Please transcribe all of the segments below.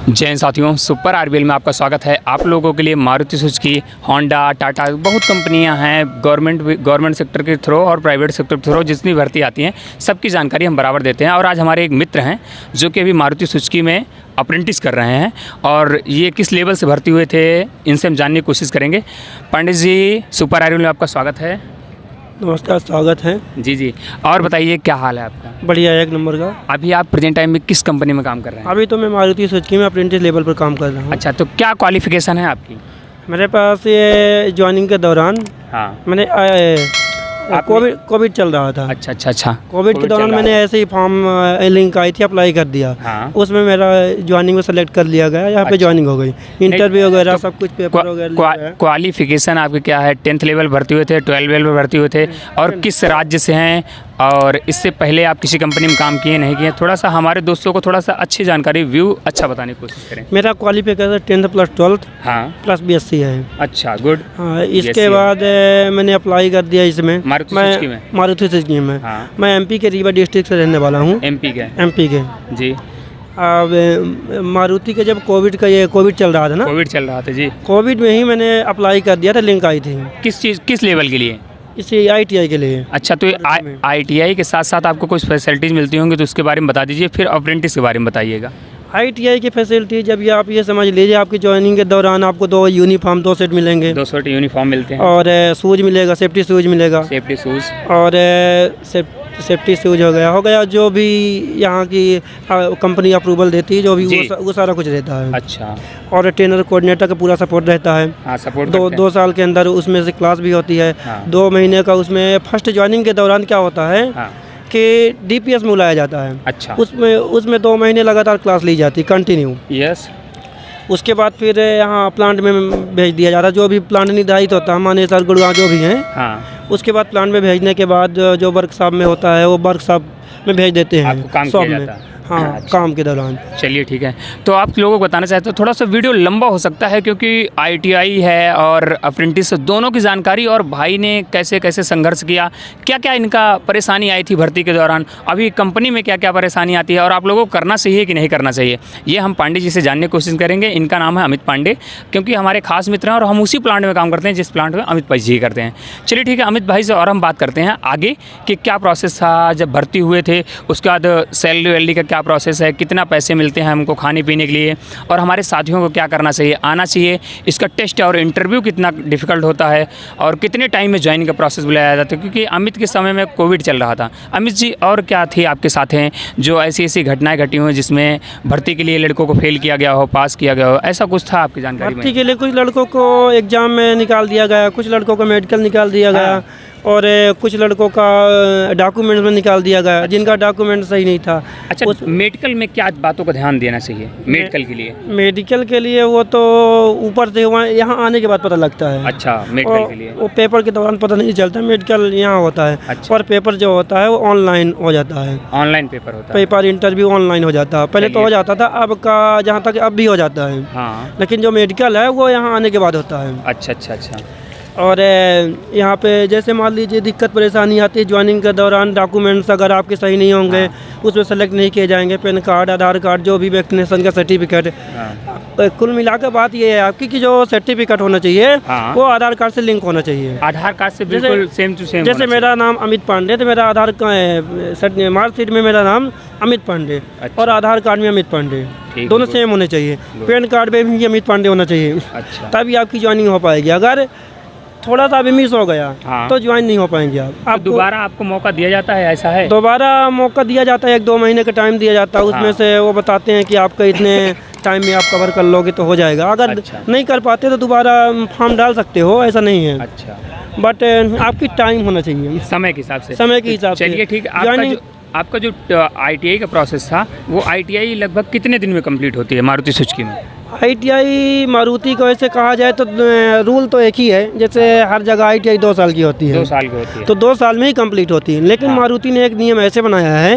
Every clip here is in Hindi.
जय हिंद साथियों, सुपर आरबीएल में आपका स्वागत है। आप लोगों के लिए मारुति सुजुकी, होंडा, टाटा बहुत कंपनियां हैं गवर्नमेंट सेक्टर के थ्रू और प्राइवेट सेक्टर के थ्रू जितनी भर्ती आती हैं सबकी जानकारी हम बराबर देते हैं। और आज हमारे एक मित्र हैं जो कि अभी मारुति सुजुकी में अप्रेंटिस कर रहे हैं और ये किस लेवल से भर्ती हुए थे इनसे हम जानने की कोशिश करेंगे। पंडित जी, सुपर आरबीएल में आपका स्वागत है। नमस्कार, स्वागत है जी। और बताइए क्या हाल है आपका? बढ़िया, एक नंबर का। अभी आप प्रेजेंट टाइम में किस कंपनी में काम कर रहे हैं? अभी तो मैं मारुति सुजुकी में अप्रेंटिस लेवल पर काम कर रहा हूँ। अच्छा, तो क्या क्वालिफिकेशन है आपकी? मेरे पास ये ज्वाइनिंग के दौरान मैंने कोविड चल रहा था। अच्छा। कोविड के दौरान मैंने ऐसे ही फॉर्म लिंक आई थी, अप्लाई कर दिया। उसमें मेरा ज्वाइनिंग में सेलेक्ट कर लिया गया, यहाँ पे ज्वाइनिंग हो गई। इंटरव्यू वगैरह सब कुछ, पेपर वगैरह। क्वालिफिकेशन आपके क्या है? 10th लेवल भर्ती हुए थे, 12 लेवल में भर्ती हुए थे, और किस राज्य से हैं? और इससे पहले आप किसी कंपनी में काम किए नहीं किए? थोड़ा सा हमारे दोस्तों को थोड़ा सा अच्छी जानकारी, व्यू अच्छा बताने की कोशिश करें। मेरा qualification 10th plus 12th plus BSc है। अच्छा, गुड। हाँ, इसके बाद मैंने अप्लाई कर दिया इसमें मारुति सुजुकी में। मैं MP के रीवा डिस्ट्रिक्ट से रहने वाला हूँ। MP के जी। अब मारुति के जब कोविड चल रहा था ना, जी, कोविड में ही मैंने अप्लाई कर दिया था, लिंक आई थी। किस लेवल के लिए? इसे ITI के लिए। अच्छा, तो ITI के साथ साथ आपको कुछ फैसिलिटीज़ मिलती होंगी तो उसके बारे में बता दीजिए, फिर अप्रेंटिस के बारे में बताइएगा। ITI की फैसिलिटी जब ये आप ये समझ लीजिए, आपकी ज्वाइनिंग के दौरान आपको 2 यूनिफॉर्म 2 सेट मिलेंगे। 2 सेट यूनिफॉर्म मिलते हैं और शूज़ मिलेगा, सेफ्टी शूज़ मिलेगा। और सेफ्टी शूज हो गया जो भी यहाँ की कंपनी अप्रूवल देती है, जो भी वो सारा कुछ रहता है। अच्छा। और ट्रेनर कोऑर्डिनेटर का पूरा सपोर्ट रहता है। सपोर्ट 2 साल के अंदर उसमें से क्लास भी होती है। 2 महीने का उसमें फर्स्ट ज्वाइनिंग के दौरान क्या होता है कि DPS में बुलाया जाता है। अच्छा। उसमें 2 महीने लगातार क्लास ली जाती है, कंटिन्यू। यस। उसके बाद फिर यहाँ प्लांट में भेज दिया जाता है, जो भी प्लांट निर्धारित होता है, मानेसर, गुड़गांव जो भी हैं। उसके बाद प्लांट में भेजने के बाद जो वर्कशॉप में होता है वो वर्कशॉप में भेज देते हैं, काम किया जाता है। हाँ, काम के दौरान। चलिए, ठीक है। तो आप लोगों को बताना चाहते हो, थोड़ा सा वीडियो लंबा हो सकता है क्योंकि ITI है और अप्रेंटिस दोनों की जानकारी, और भाई ने कैसे कैसे संघर्ष किया, क्या क्या इनका परेशानी आई थी भर्ती के दौरान, अभी कंपनी में क्या क्या परेशानी आती है, और आप लोगों को करना चाहिए कि नहीं करना चाहिए, ये हम पांडे जी से जानने की कोशिश करेंगे। इनका नाम है अमित पांडे, क्योंकि हमारे खास मित्र हैं और हम उसी प्लांट में काम करते हैं जिस प्लांट में अमित भाई जी करते हैं। चलिए, ठीक है, अमित भाई से और हम बात करते हैं आगे कि क्या प्रोसेस था जब भर्ती हुए थे, उसके बाद सैलरी वैलरी का क्या प्रोसेस है, कितना पैसे मिलते हैं हमको खाने पीने के लिए, और हमारे साथियों को क्या करना चाहिए, आना चाहिए, इसका टेस्ट और इंटरव्यू कितना डिफिकल्ट होता है, और कितने टाइम में ज्वाइनिंग का प्रोसेस बुलाया जाता है, क्योंकि अमित के समय में कोविड चल रहा था। अमित जी, और क्या थी आपके साथ हैं जो ऐसी घटनाएं घटी हुई जिसमें भर्ती के लिए लड़कों को फेल किया गया हो, पास किया गया हो, ऐसा कुछ था आपकी जानकारी में? भर्ती के लिए कुछ लड़कों को एग्जाम में निकाल दिया गया, कुछ लड़कों को मेडिकल निकाल दिया गया, और कुछ लड़कों का डॉक्यूमेंट्स में निकाल दिया गया जिनका डॉक्यूमेंट सही नहीं था। अच्छा, मेडिकल में क्या बातों का ध्यान देना चाहिए मेडिकल के लिए? वो तो ऊपर से यहाँ आने के बाद पता लगता है। अच्छा, मेडिकल के लिए वो पेपर के दौरान पता नहीं चलता, मेडिकल यहाँ होता है। अच्छा। और पेपर जो होता है वो ऑनलाइन हो जाता है, ऑनलाइन पेपर होता है, पेपर इंटरव्यू ऑनलाइन हो जाता है। पहले तो हो जाता था, अब का जहाँ तक अब भी हो जाता है। हाँ। लेकिन जो मेडिकल है वो यहाँ आने के बाद होता है। अच्छा। और यहाँ पे जैसे मान लीजिए दिक्कत परेशानी आती है ज्वाइनिंग के दौरान, डॉक्यूमेंट्स अगर आपके सही नहीं होंगे उसमें सेलेक्ट नहीं किए जाएंगे, पैन कार्ड, आधार कार्ड, जो भी वैक्सीनेशन का सर्टिफिकेट। कुल मिलाकर बात ये है आपकी कि जो सर्टिफिकेट होना चाहिए वो आधार कार्ड से लिंक होना चाहिए। आधार कार्ड से बिल्कुल सेम टू सेम। जैसे मेरा नाम अमित पांडे, तो मेरा आधार मार्कशीट में मेरा नाम अमित पांडे। अच्छा। और आधार कार्ड में अमित पांडे, दोनों सेम होने चाहिए। पैन कार्ड में भी अमित पांडे होना चाहिए। अच्छा। तभी आपकी ज्वाइनिंग हो पाएगी। अगर थोड़ा सा भी मिस हो गया तो ज्वाइन नहीं हो पाएंगे आप। दोबारा आपको मौका दिया जाता है, ऐसा है? दोबारा मौका दिया जाता है, 1-2 महीने का टाइम दिया जाता है। उसमें से वो बताते हैं कि आपका इतने टाइम में आप कवर कर लोगे तो हो जाएगा। अगर नहीं कर पाते तो दोबारा फॉर्म डाल सकते हो, ऐसा नहीं है। अच्छा। बट आपकी टाइम होना चाहिए, समय के हिसाब से। चलिए, ठीक है। आपका जो ITI का प्रोसेस था वो ITI लगभग कितने दिन में कंप्लीट होती है मारुति सुजुकी में? ITI मारुति को ऐसे कहा जाए तो रूल तो एक ही है, जैसे हर जगह ITI 2 साल की होती है। 2 साल की होती है, तो 2 साल में ही कंप्लीट होती है। लेकिन मारुति ने एक नियम ऐसे बनाया है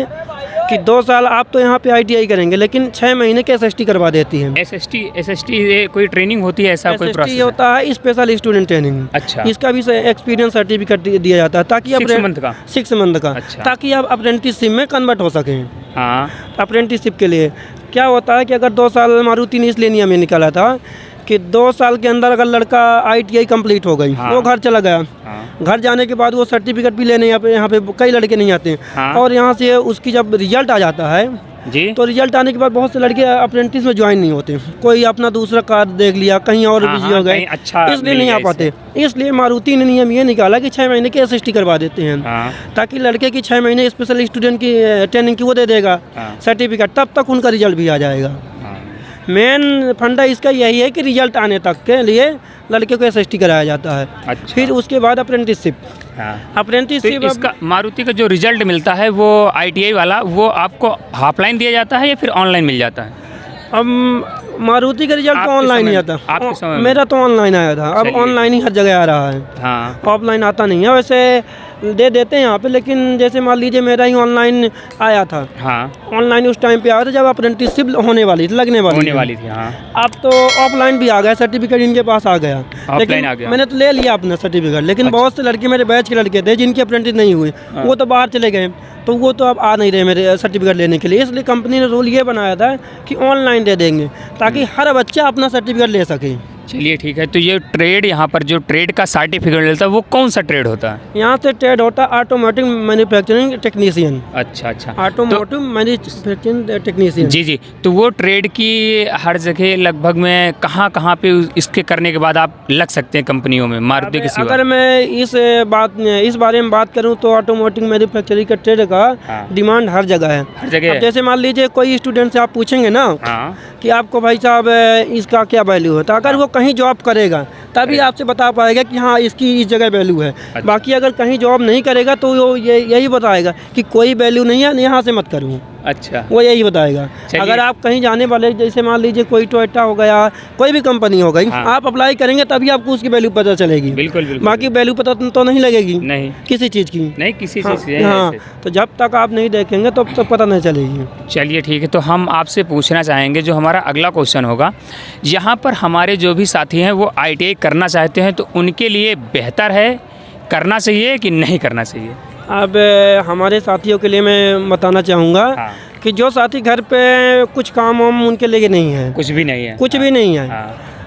कि 2 साल आप तो यहाँ पे ITI करेंगे, लेकिन 6 महीने के SST करवा देती है। SST कोई ट्रेनिंग होती है, ऐसा कोई प्रोसेस होता है? Special student training. अच्छा। इसका भी एक्सपीरियंस सर्टिफिकेट दिया जाता है ताकि 6 मंथ का, ताकि आप अप्रेंटिसशिप में कन्वर्ट हो सकें। हाँ, अप्रेंटिसशिप के लिए क्या होता है कि अगर 2 साल मारुति ने इसलिए नियम में निकाला था कि 2 साल के अंदर अगर लड़का ITI कंप्लीट हो गई, वो घर चला गया, घर जाने के बाद वो सर्टिफिकेट भी लेने यहाँ पे कई लड़के नहीं आते हैं, और यहाँ से उसकी जब रिजल्ट आ जाता है जी, तो रिजल्ट आने के बाद बहुत से लड़के अप्रेंटिस में ज्वाइन नहीं होते, कोई अपना दूसरा कार्ड देख लिया, कहीं और बिजी हो गए, अच्छा इसलिए नहीं आ पाते। इसलिए मारुति ने नियम ये निकाला कि 6 महीने की SST करवा देते हैं, ताकि लड़के की 6 महीने स्पेशल स्टूडेंट की ट्रेनिंग की वो दे देगा सर्टिफिकेट, तब तक उनका रिजल्ट भी आ जाएगा। मेन फंडा इसका यही है कि रिजल्ट आने तक के लिए लड़के को SST कराया जाता है। अच्छा। फिर उसके बाद अप्रेंटिसशिप। अप्रेंटिसशिप तो इसका मारुति का जो रिजल्ट मिलता है वो ITI वाला, वो आपको ऑफलाइन दिया जाता है या फिर ऑनलाइन मिल जाता है? अब मारुति का रिजल्ट तो ऑनलाइन ही आता, मेरा तो ऑनलाइन आया था, अब ऑनलाइन ही हर जगह आ रहा है। हाँ, ऑफलाइन आता नहीं है, वैसे दे देते हैं यहाँ पे, लेकिन जैसे मान लीजिए मेरा ही ऑनलाइन आया था। हाँ, ऑनलाइन उस टाइम पे आया था जब अप्रेंटिसशिप होने वाली थी, लगने वाली थी। हाँ, अब तो ऑफलाइन भी आ गया, सर्टिफिकेट इनके पास आ गया, लेकिन मैंने तो ले लिया अपना सर्टिफिकेट, लेकिन अच्छा। बहुत से लड़के मेरे बैच के लड़के थे जिनके अप्रेंटिस नहीं हुए, वो तो बाहर चले गए, तो वो तो अब आ नहीं रहे मेरे सर्टिफिकेट लेने के लिए। इसलिए कंपनी ने रूल ये बनाया था कि ऑनलाइन दे देंगे, ताकि हर बच्चा अपना सर्टिफिकेट ले सके। चलिए ठीक है। तो ये ट्रेड, यहाँ पर जो ट्रेड का सर्टिफिकेट मिलता है वो कौन सा ट्रेड होता है? यहाँ से ट्रेड होता है ऑटोमोटिव मैन्युफैक्चरिंग टेक्नीशियन। अच्छा अच्छा, ऑटोमोटिव मैन्युफैक्चरिंग टेक्नीशियन। जी जी। तो वो ट्रेड की हर जगह लगभग में कहाँ पे इसके करने के बाद आप लग सकते हैं कंपनियों में मारुति के सिवा? अगर मैं इस बारे में बात करूँ तो ऑटोमोटिव मैन्युफैक्चरिंग का ट्रेड का डिमांड हर जगह है, हर जगह। जैसे मान लीजिए कोई स्टूडेंट से आप पूछेंगे ना कि आपको भाई साहब इसका क्या वैल्यू है, तो अगर वो कहीं जॉब करेगा तभी आपसे बता पाएगा कि हाँ इसकी इस जगह वैल्यू है। अच्छा। बाकी अगर कहीं जॉब नहीं करेगा तो वो यही बताएगा कि कोई वैल्यू नहीं है, यहाँ से मत करूँ। अच्छा, वो यही बताएगा। अगर आप कहीं जाने वाले, जैसे मान लीजिए कोई टोयोटा हो गया, कोई भी कंपनी हो गई, आप अप्लाई करेंगे तभी आपको उसकी वैल्यू पता चलेगी। बिल्कुल बिल्कुल। बाकी वैल्यू पता तो नहीं लगेगी, नहीं किसी चीज़ की, नहीं किसी चीज़ की। हाँ, तो जब तक आप नहीं देखेंगे तब तक पता नहीं चलेगी। चलिए ठीक है। तो हम आपसे पूछना चाहेंगे, जो हमारा अगला क्वेश्चन होगा, यहाँ पर हमारे जो भी साथी हैं वो ITI करना चाहते हैं, तो उनके लिए बेहतर है, करना चाहिए कि नहीं करना चाहिए? अब हमारे साथियों के लिए मैं बताना चाहूँगा कि जो साथी घर पे कुछ काम वाम उनके लिए नहीं है, कुछ भी नहीं है, कुछ भी नहीं है,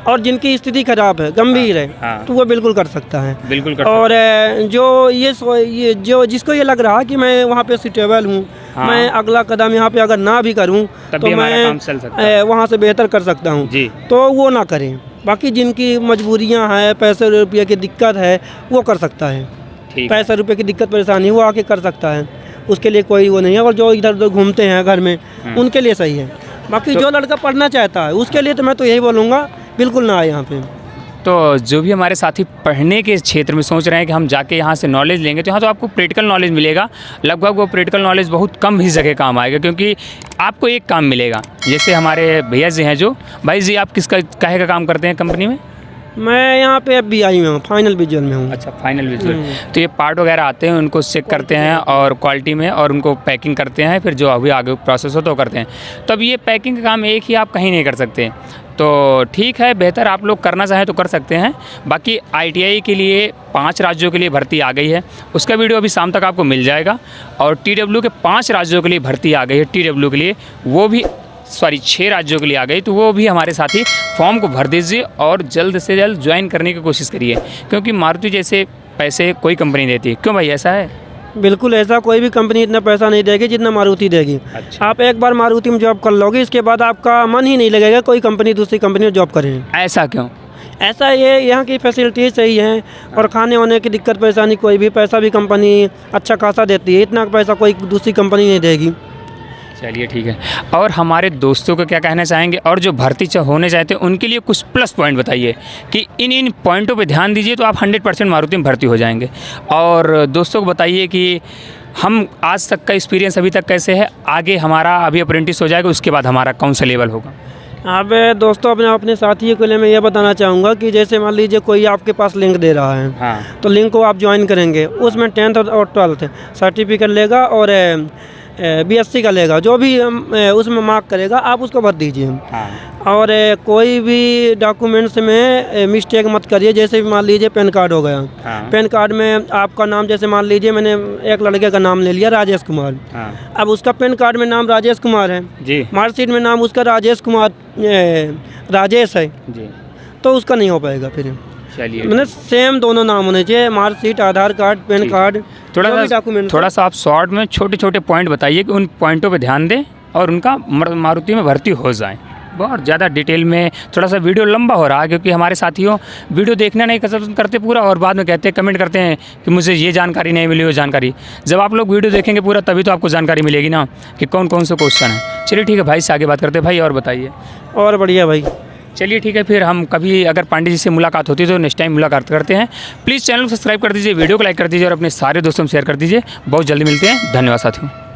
और जिनकी स्थिति खराब है, गंभीर है, तो वो बिल्कुल कर सकता है, बिल्कुल कर सकता है। और जो जिसको ये लग रहा है कि मैं वहाँ पे सुटेबल हूँ, मैं अगला कदम यहाँ पे अगर ना भी करूँ तो मैं वहाँ से बेहतर कर सकता हूँ, तो वो ना करें। बाकी जिनकी मजबूरियाँ हैं, पैसे रुपये की दिक्कत है, वो कर सकता है। पैसा रुपये की दिक्कत परेशानी वो आके कर सकता है, उसके लिए कोई वो नहीं है। और जो इधर उधर घूमते हैं घर में, उनके लिए सही है। बाकी जो लड़का पढ़ना चाहता है उसके लिए तो मैं तो यही बोलूँगा, बिल्कुल ना आए यहाँ पे। तो जो भी हमारे साथी पढ़ने के क्षेत्र में सोच रहे हैं कि हम जाके यहाँ से नॉलेज लेंगे, तो यहाँ तो आपको प्रैक्टिकल नॉलेज मिलेगा। लगभग वो प्रैक्टिकल नॉलेज बहुत कम ही जगह काम आएगा, क्योंकि आपको एक काम मिलेगा। जैसे हमारे भैया जी हैं, जो भाई जी, आप किसका काहे का काम करते हैं कंपनी में? मैं यहाँ पे FBI में हूँ, फाइनल विजुअल में हूँ। अच्छा, फाइनल विजुअल। तो ये पार्ट वगैरह आते हैं, उनको चेक करते हैं और क्वालिटी में, और उनको पैकिंग करते हैं, फिर जो अभी आगे प्रोसेस हो तो करते हैं। तो अब ये पैकिंग का काम एक ही आप कहीं नहीं कर सकते, तो ठीक है, बेहतर आप लोग करना चाहें तो कर सकते हैं। बाकी ITI के लिए 5 राज्यों के लिए भर्ती आ गई है, उसका वीडियो अभी शाम तक आपको मिल जाएगा। और TW के 5 राज्यों के लिए भर्ती आ गई है, TW के लिए वो भी 6 राज्यों के लिए आ गई, तो वो भी हमारे साथी फॉर्म को भर दीजिए और जल्द से जल्द ज्वाइन करने की कोशिश करिए, क्योंकि मारुति जैसे पैसे कोई कंपनी देती। क्यों भाई, ऐसा है? बिल्कुल ऐसा, कोई भी कंपनी इतना पैसा नहीं देगी जितना मारुति देगी। अच्छा। आप एक बार मारुति में जॉब कर लोगे, इसके बाद आपका मन ही नहीं लगेगा कोई कंपनी दूसरी कंपनी में जॉब करें। ऐसा क्यों? ऐसा ये यहाँ की फैसिलिटीज सही हैं, और खाने वाने की दिक्कत परेशानी कोई भी, पैसा भी कंपनी अच्छा खासा देती है, इतना पैसा कोई दूसरी कंपनी नहीं देगी। चलिए ठीक है। और हमारे दोस्तों को क्या कहना चाहेंगे, और जो भर्ती होने चाहते हैं उनके लिए कुछ प्लस पॉइंट बताइए कि इन पॉइंटों पे ध्यान दीजिए तो आप 100% मारुति में भर्ती हो जाएंगे। और दोस्तों को बताइए कि हम आज तक का एक्सपीरियंस अभी तक कैसे है, आगे हमारा अभी अप्रेंटिस हो जाएगा, उसके बाद हमारा कौन सा लेवल होगा। अब दोस्तों अपने साथियों के लिए मैं ये बताना चाहूँगा कि जैसे मान लीजिए कोई आपके पास लिंक दे रहा है, तो लिंक को आप ज्वाइन करेंगे, उसमें 10th और 12th सर्टिफिकेट लेगा, और BSc का लेगा, जो भी उसमें मार्क करेगा आप उसको भर दीजिए। हाँ। और कोई भी डॉक्यूमेंट्स में मिस्टेक मत करिए। जैसे मान लीजिए पैन कार्ड हो गया, हाँ। पैन कार्ड में आपका नाम, जैसे मान लीजिए मैंने एक लड़के का नाम ले लिया राजेश कुमार। हाँ। अब उसका पैन कार्ड में नाम राजेश कुमार है जी। मार्कशीट में नाम उसका राजेश कुमार राजेश है, जी। तो उसका नहीं हो पाएगा फिर। चलिए, मतलब सेम दोनों नाम होने चाहिए, मार्कशीट, आधार कार्ड, पैन कार्ड, थोड़ा सा आप शॉर्ट में छोटे छोटे पॉइंट बताइए कि उन पॉइंटों पे ध्यान दें और उनका मारुति में भर्ती हो जाए। बहुत ज़्यादा डिटेल में, थोड़ा सा वीडियो लंबा हो रहा है क्योंकि हमारे साथियों वीडियो देखना नहीं पसंद करते पूरा, और बाद में कहते हैं, कमेंट करते हैं कि मुझे ये जानकारी नहीं मिली, वो जानकारी। जब आप लोग वीडियो देखेंगे पूरा तभी तो आपको जानकारी मिलेगी ना कि कौन कौन से क्वेश्चन है। चलिए ठीक है भाई से आगे बात करते हैं। भाई और बताइए। और बढ़िया भाई। चलिए ठीक है, फिर हम कभी अगर पांडे जी से मुलाकात होती है तो नेक्स्ट टाइम मुलाकात करते हैं। प्लीज़ चैनल को सब्सक्राइब कर दीजिए, वीडियो को लाइक कर दीजिए और अपने सारे दोस्तों में शेयर कर दीजिए। बहुत जल्दी मिलते हैं। धन्यवाद साथियों।